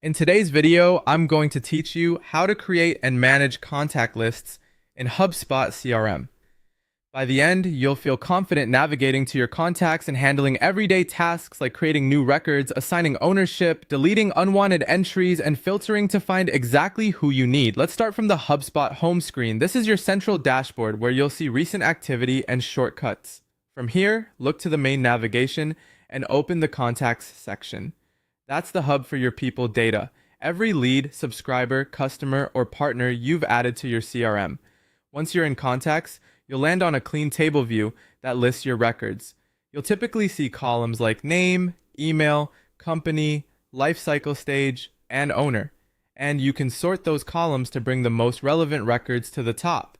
In today's video, I'm going to teach you how to create and manage contact lists in HubSpot CRM. By the end, you'll feel confident navigating to your contacts and handling everyday tasks like creating new records, assigning ownership, deleting unwanted entries, and filtering to find exactly who you need. Let's start from the HubSpot home screen. This is your central dashboard where you'll see recent activity and shortcuts. From here, look to the main navigation and open the contacts section. That's the hub for your people data. Every lead, subscriber, customer, or partner you've added to your CRM. Once you're in contacts, you'll land on a clean table view that lists your records. You'll typically see columns like name, email, company, life cycle stage, and owner. And you can sort those columns to bring the most relevant records to the top.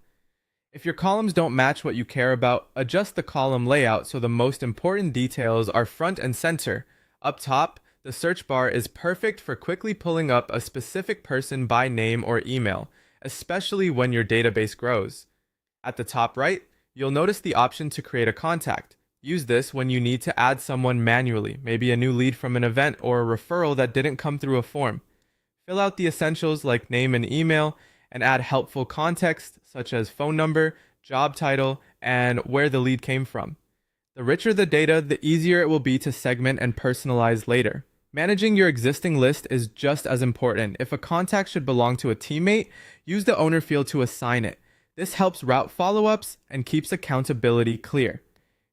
If your columns don't match what you care about, adjust the column layout so the most important details are front and center. Up top, the search bar is perfect for quickly pulling up a specific person by name or email, especially when your database grows. At the top right, you'll notice the option to create a contact. Use this when you need to add someone manually, maybe a new lead from an event or a referral that didn't come through a form. Fill out the essentials like name and email, and add helpful context such as phone number, job title, and where the lead came from. The richer the data, the easier it will be to segment and personalize later. Managing your existing list is just as important. If a contact should belong to a teammate, use the owner field to assign it. This helps route follow-ups and keeps accountability clear.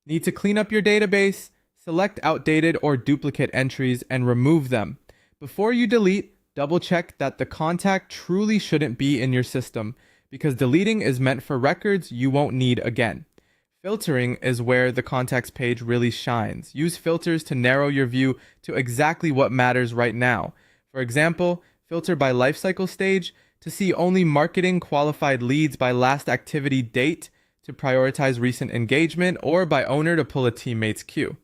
Need to clean up your database? Select outdated or duplicate entries and remove them. Before you delete, double-check that the contact truly shouldn't be in your system, because deleting is meant for records you won't need again. Filtering is where the contacts page really shines. Use filters to narrow your view to exactly what matters right now. For example, filter by lifecycle stage to see only marketing qualified leads by last activity date to prioritize recent engagement, or by owner to pull a teammate's queue.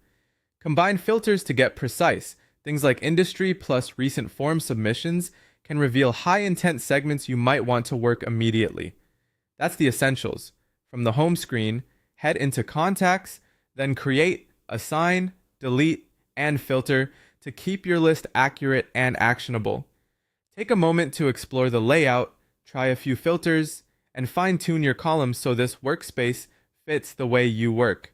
Combine filters to get precise. Things like industry plus recent form submissions can reveal high intent segments you might want to work immediately. That's the essentials. From the home screen, head into contacts, then create, assign, delete, and filter to keep your list accurate and actionable. Take a moment to explore the layout, try a few filters, and fine-tune your columns so this workspace fits the way you work.